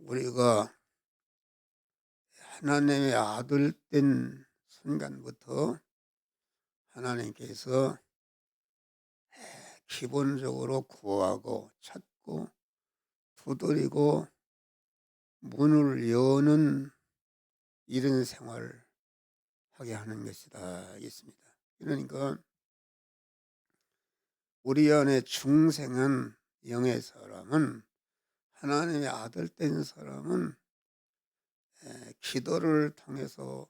우리가 하나님의 아들 된 순간부터 하나님께서 기본적으로 구하고 찾고 두드리고 문을 여는 이런 생활을 하게 하는 것이다 있습니다. 그러니까 우리 안에 중생은, 영의 사람은, 하나님의 아들 된 사람은 기도를 통해서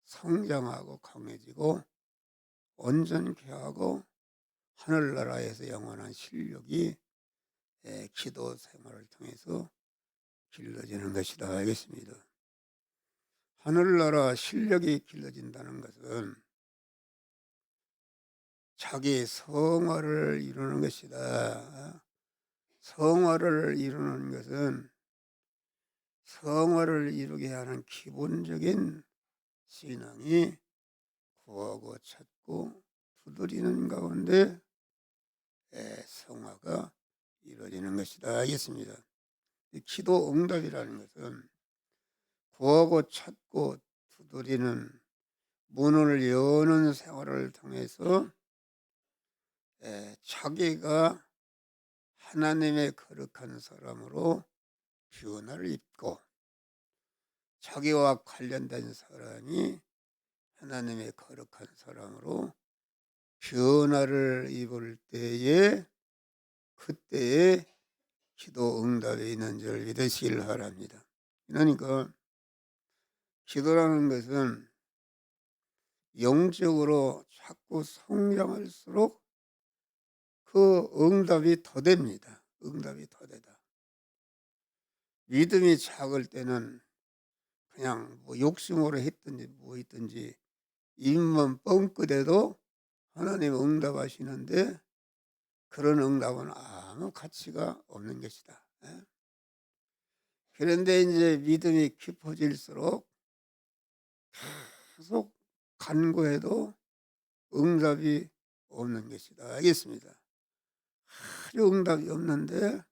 성장하고 강해지고 온전케 하고 하늘나라에서 영원한 실력이 기도 생활을 통해서 길러지는 것이다 알겠습니다. 하늘나라 실력이 길러진다는 것은 자기 성화를 이루는 것이다. 성화를 이루는 것은 성화를 이루게 하는 기본적인 신앙이 구하고 찾고 두드리는 가운데 성화가 이루어지는 것이다 알겠습니다. 기도 응답이라는 것은 구하고 찾고 두드리는 문을 여는 생활을 통해서 자기가 하나님의 거룩한 사람으로 변화를 입고 자기와 관련된 사람이 하나님의 거룩한 사람으로 변화를 입을 때에 그때에 기도 응답이 있는 줄 믿으시길 바랍니다. 그러니까 기도라는 것은 영적으로 자꾸 성장할수록 그 응답이 더 됩니다. 응답이 더 되다. 믿음이 작을 때는 그냥 뭐 욕심으로 했든지 뭐 했든지 입만 뻥끗해도 하나님 응답하시는데 그런 응답은 아무 가치가 없는 것이다. 그런데 이제 믿음이 깊어질수록 계속 간구해도 응답이 없는 것이다. 알겠습니다. 아주 응답이 없는데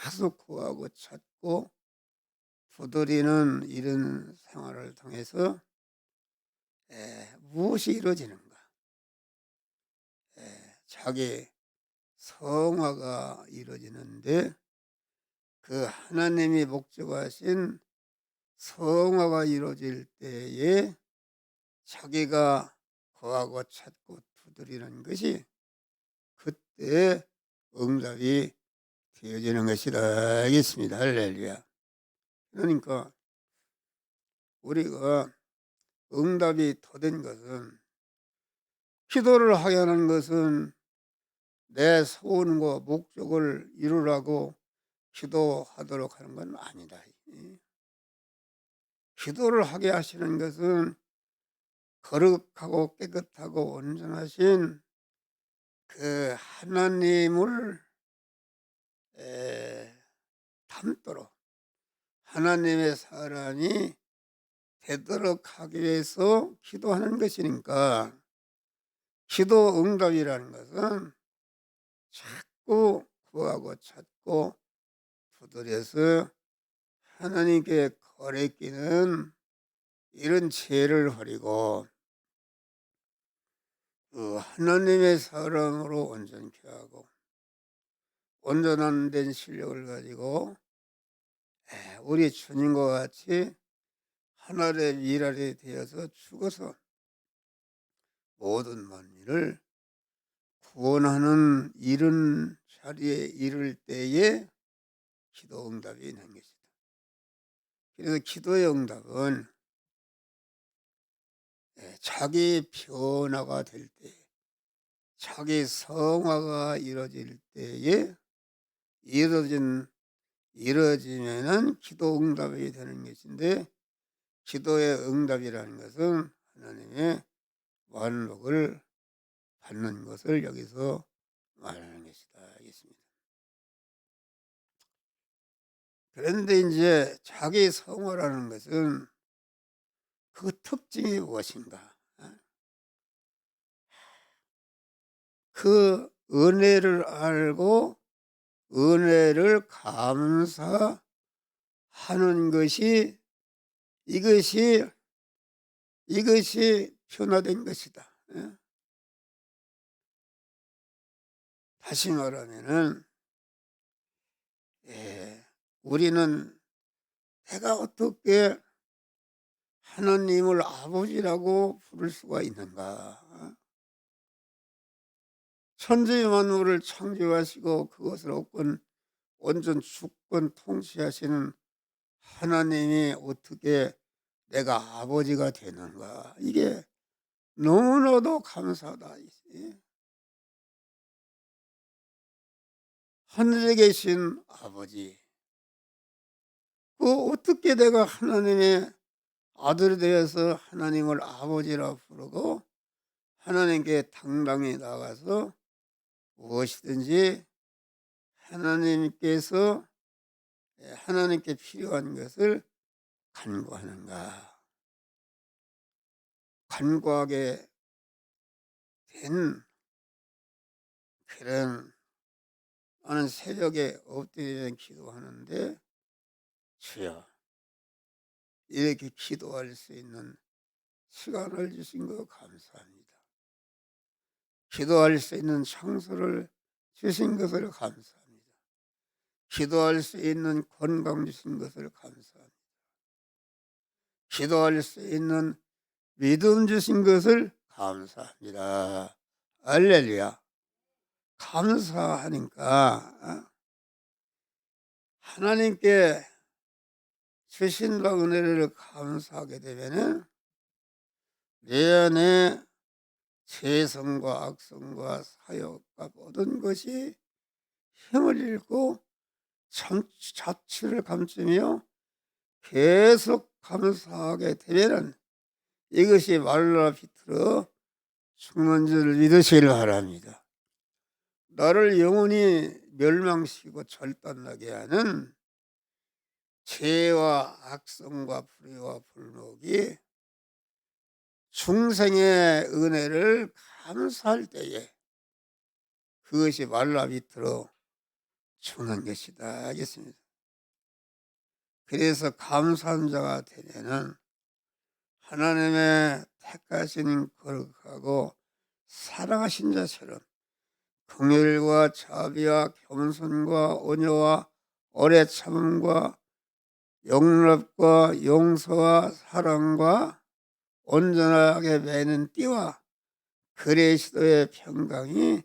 계속 구하고 찾고 두드리는 이런 생활을 통해서 무엇이 이루어지는가? 자기 성화가 이루어지는데 그 하나님이 목적하신 성화가 이루어질 때에 자기가 구하고 찾고 두드리는 것이 그때 응답이 되어지는 것이다 알겠습니다. 할렐루야. 그러니까 우리가 응답이 더 된 것은 기도를 하게 하는 것은 내 소원과 목적을 이루라고 기도하도록 하는 건 아니다. 기도를 하게 하시는 것은 거룩하고 깨끗하고 온전하신 그 하나님을 닮도록 하나님의 사람이 되도록 하기 위해서 기도하는 것이니까 기도 응답이라는 것은 자꾸 구하고 찾고 두드려서 하나님께 거래끼는 이런 죄를 버리고 그 하나님의 사랑으로 온전케 하고 온전한 된 실력을 가지고 우리 주님과 같이 하늘의 미랄이 되어서 죽어서 모든 만민을 구원하는 이런 자리에 이를 때에 기도 응답이 있는 것이다. 그래서 기도의 응답은 자기 변화가 될 때, 자기 성화가 이루어질 때에 이루어지면은 기도 응답이 되는 것인데 기도의 응답이라는 것은 하나님의 완복을 받는 것을 여기서 말하는 것이다 알겠습니다. 그런데 이제 자기 성화라는 것은 그 특징이 무엇인가? 그 은혜를 알고 은혜를 감사하는 하는 것이 이것이 변화된 것이다. 예? 다시 말하면은 우리는 내가 어떻게 하나님을 아버지라고 부를 수가 있는가? 천지 만물을 창조하시고 그것을 온전 주권 통치하시는 하나님이 어떻게 내가 아버지가 되는가? 이게 너무나도 감사하다. 하늘에 계신 아버지, 어떻게 내가 하나님의 아들이 되어서 하나님을 아버지라 부르고 하나님께 당당히 나가서 무엇이든지 하나님께 필요한 것을 간구하는가? 간구하게 된 그런, 나는 새벽에 엎드려 기도하는데, 주여, 이렇게 기도할 수 있는 시간을 주신 거 감사합니다. 기도할 수 있는 장소를 주신 것을 감사합니다. 기도할 수 있는 건강 주신 것을 감사합니다. 기도할 수 있는 믿음 주신 것을 감사합니다. 할렐루야. 감사하니까 하나님께 주신 바 은혜를 감사하게 되면은 내 안에 죄성과 악성과 사욕과 모든 것이 힘을 잃고 자취를 감추며 계속 감사하게 되면은 이것이 말라 비틀어 죽는 줄 믿으시길 바랍니다. 나를 영원히 멸망시키고 절단나게 하는 죄와 악성과 불의와 불목이 중생의 은혜를 감사할 때에 그것이 말라 비틀어 죽는 것이다 하겠습니다. 그래서 감사한 자가 되면은 하나님의 택하신 거룩하고 사랑하신 자처럼 긍휼과 자비와 겸손과 온유와 오래 참음과 용납과 용서와 사랑과 온전하게 매는 띠와 그리스도의 평강이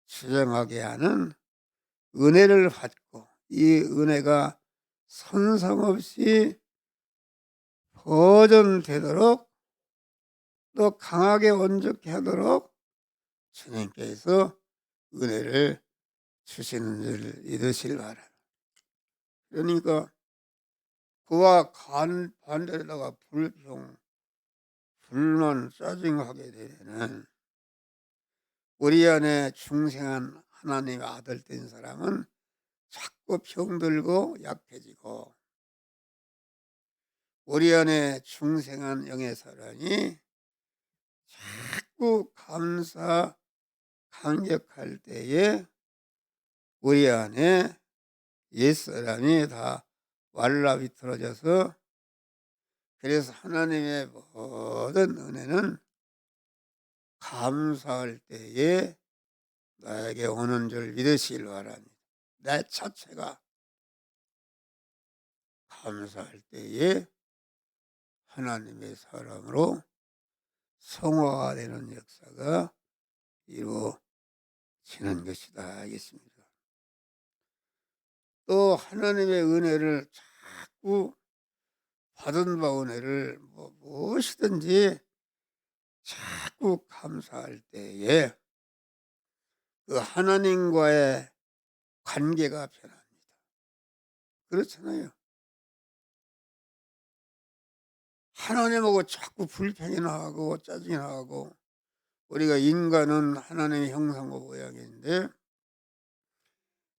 주정하게 하는 은혜를 받고, 이 은혜가 선상없이 보존되도록 또 강하게 온전케 하도록 주님께서 은혜를 주시는 줄 믿으시길 바랍니다. 그러니까 그와 반대로다가 불평, 불만, 짜증하게 되면 우리 안에 중생한 하나님의 아들 된 사람은 자꾸 병들고 약해지고, 우리 안에 중생한 영의 사람이 자꾸 감격할 때에 우리 안에 옛사람이 다 말라 비틀어져서, 그래서 하나님의 모든 은혜는 감사할 때에 나에게 오는 줄 믿으시길 바랍니다. 내 자체가 감사할 때에 하나님의 사랑으로 성화가 되는 역사가 이루어지는 것이다 하겠습니다. 또 하나님의 은혜를 자꾸 받은 바 은혜를 무엇이든지 자꾸 감사할 때에 그 하나님과의 관계가 변합니다. 그렇잖아요. 하나님하고 자꾸 불평이 나고 짜증이 나고, 우리가 인간은 하나님의 형상과 모양인데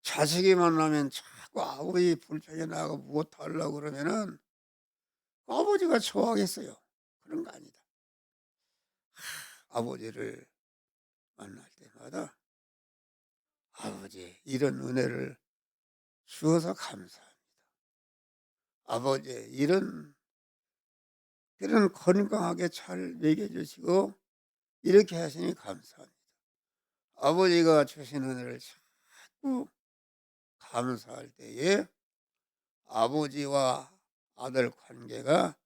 자식이 만나면 자꾸 아버지 불평이 나고 못하려고 그러면은 아버지가 좋아하겠어요? 그런 거 아니다. 아버지를 만날 때마다 아버지 이런 은혜를 주어서 감사합니다. 아버지의 이런 건강하게 잘 먹여 주시고 이렇게 하시니 감사합니다. 아버지가 주신 은혜를 자꾸 감사할 때에 아버지와 아들 관계가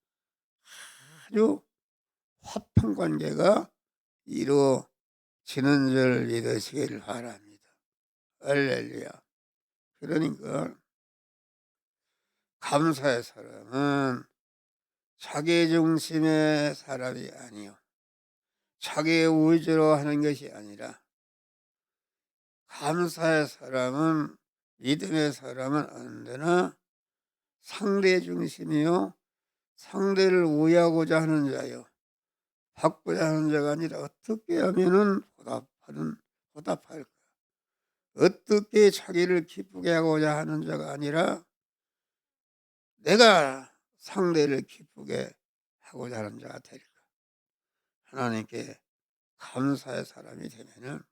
아주 화평 관계가 이루어지는 줄 믿으시길 바랍니다. 할렐루야. 그러니까 감사의 사람은 자기 중심의 사람이 아니요 자기의 우주로 하는 것이 아니라, 감사의 사람은, 믿음의 사람은 언제나 상대 중심이요 상대를 우애하고자 하는 자요 받고자 하는 자가 아니라 어떻게 하면은 보답할까, 어떻게 자기를 기쁘게 하고자 하는 자가 아니라 내가 상대를 기쁘게 하고자 하는 자가 될까. 하나님께 감사의 사람이 되면은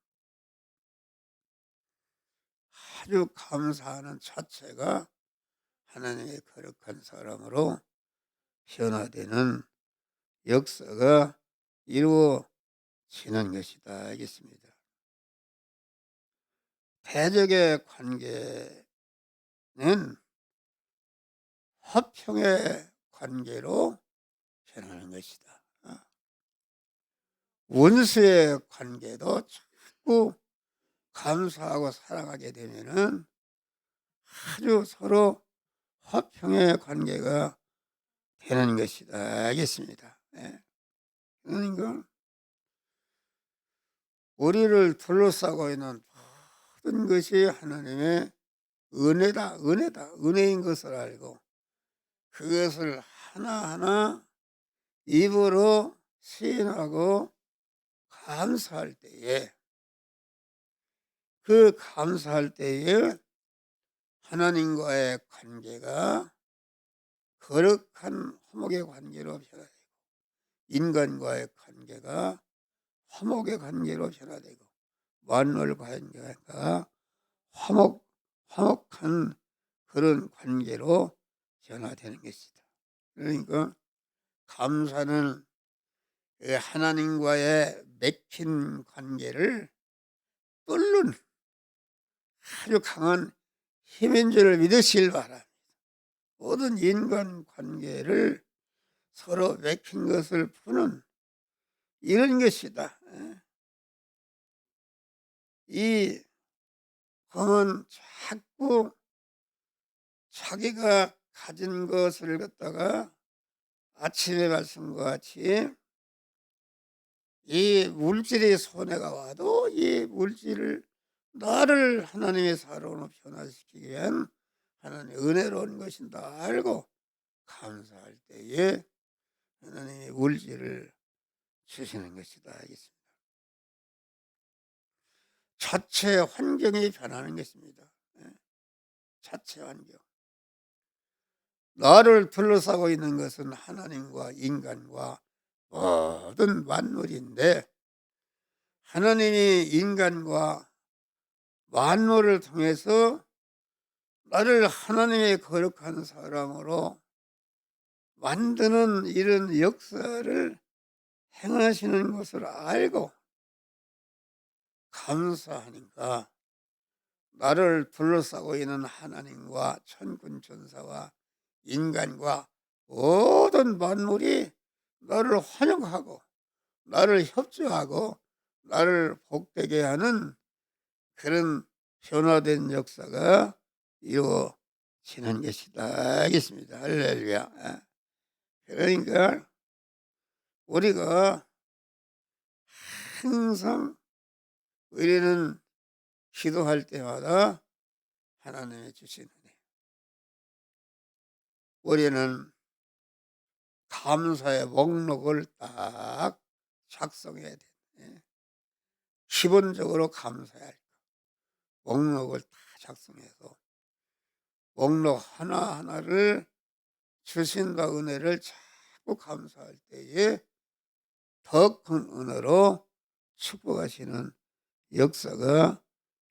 아주 감사하는 자체가 하나님의 거룩한 사람으로 변화되는 역사가 이루어지는 것이다 알겠습니다. 대적의 관계는 화평의 관계로 변하는 것이다. 원수의 관계도 자꾸 감사하고 사랑하게 되면은 아주 서로 화평의 관계가 되는 것이다 알겠습니다. 그러니까 우리를 둘러싸고 있는 모든 것이 하나님의 은혜인 것을 알고 그것을 하나하나 입으로 시인하고 감사할 때에, 그 감사할 때에 하나님과의 관계가 거룩한 화목의 관계로 변화되고, 인간과의 관계가 화목의 관계로 변화되고, 만물 관계가 화목한 그런 관계로 변화되는 것이다. 그러니까 감사는 하나님과의 맺힌 관계를 뚫는 아주 강한 힘인 줄 믿으시길 바랍니다. 모든 인간 관계를 서로 맺힌 것을 푸는 이런 것이다. 이 검은 자꾸 자기가 가진 것을 갖다가 아침의 말씀과 같이 이 물질의 손해가 와도 이 물질을 나를 하나님의 사랑으로 변화시키기 위한 하나님의 은혜로운 것인다 알고 감사할 때에 하나님의 물질을 주시는 것이다 알겠습니다. 자체 환경이 변하는 것입니다. 자체 환경. 나를 둘러싸고 있는 것은 하나님과 인간과 모든 만물인데, 하나님이 인간과 만물을 통해서 나를 하나님의 거룩한 사람으로 만드는 이런 역사를 행하시는 것을 알고 감사하니까 나를 둘러싸고 있는 하나님과 천군 천사와 인간과 모든 만물이 나를 환영하고 나를 협조하고 나를 복되게 하는 그런 변화된 역사가 이루어지는 것이다 알겠습니다. 할렐루야. 그러니까 우리가 항상 우리는 기도할 때마다 하나님의 주신 은혜, 우리는 감사의 목록을 딱 작성해야 돼. 기본적으로 감사해야 할 목록을 다 작성해서 목록 하나하나를 주신다 은혜를 자꾸 감사할 때에 더 큰 은혜로 축복하시는 역사가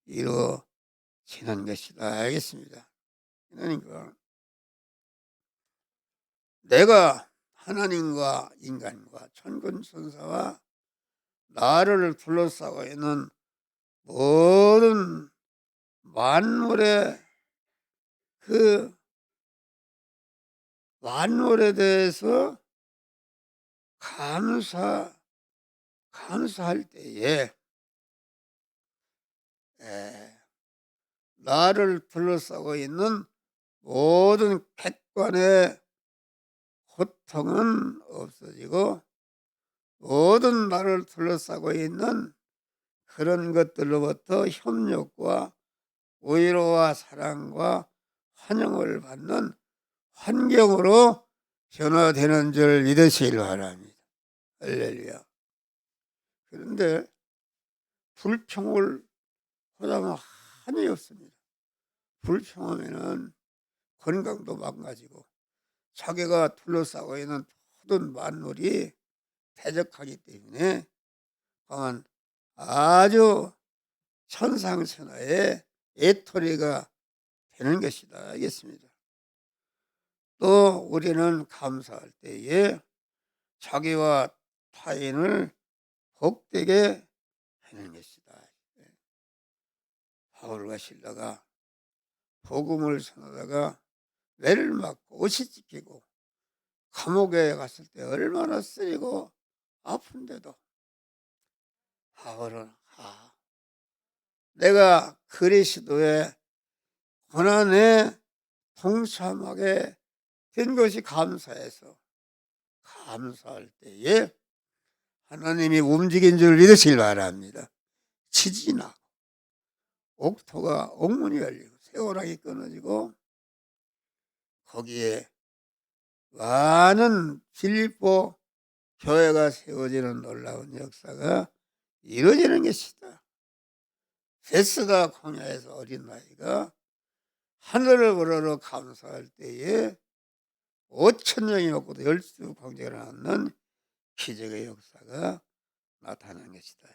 이루어지는 것이다 알겠습니다. 그러니까 내가 하나님과 인간과 천군천사와 나를 둘러싸고 있는 모든 만물의 그 만물에 대해서 감사할 때에 나를 둘러싸고 있는 모든 객관의 고통은 없어지고 모든 나를 둘러싸고 있는 그런 것들로부터 협력과 위로와 사랑과 환영을 받는 환경으로 변화되는 줄 믿으시길 바랍니다. 할렐루야. 그런데 불평을 하다가 한이 없습니다. 불평하면은 건강도 망가지고 자기가 둘러싸고 있는 모든 만물이 대적하기 때문에 아주 천상천하의 애토리가 되는 것이다 알겠습니다. 또 우리는 감사할 때에 자기와 타인을 복되게 하는 것이다. 바울과 실라가 복음을 전하다가 매를 맞고 옷이 찢기고 감옥에 갔을 때 얼마나 쓰이고 아픈데도 바울은 내가 그리스도의 고난에 동참하게 된 것이 감사해서 감사할 때에 하나님이 움직인 줄 믿으시길 바랍니다. 지진하고 옥토가 옥문이 열리고 세오락이 끊어지고 거기에 많은 빌립보 교회가 세워지는 놀라운 역사가 이루어지는 것이다. 베스다 광야에서 어린 나이가 하늘을 우러러 감사할 때에 5,000명이 먹고도 열두 광제가 낳는 기적의 역사가 나타난 것이다.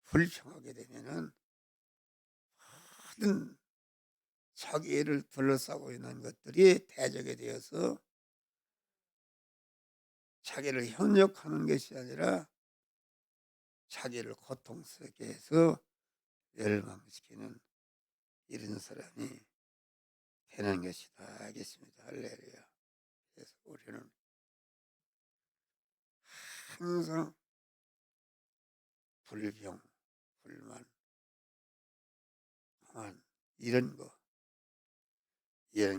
불평하게 되면은 모든 자기를 둘러싸고 있는 것들이 대적이 되어서 자기를 협력하는 것이 아니라 자기를 고통스럽게 해서 멸망시키는 이런 사람이 되는 것이다 알겠습니다. 할렐루야. 그래서 우리는 항상 불평, 불만, 이런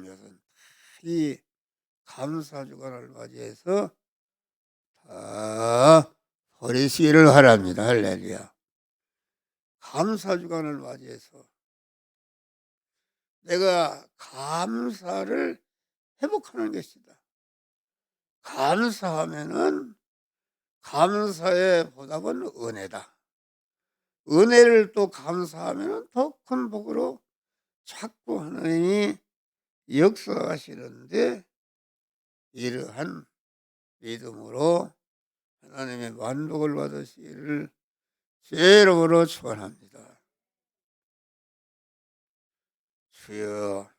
것은 이 감사주간을 맞이해서 다 버리시기를 바랍니다. 할렐루야. 감사주간을 맞이해서 내가 감사를 회복하는 것이다. 감사하면은 감사의 보답은 은혜다. 은혜를 또 감사하면은 더 큰 복으로 자꾸 하나님이 역사하시는데 이러한 믿음으로 하나님의 만복을 받으시기를 주의 이름으로 축원합니다. 주여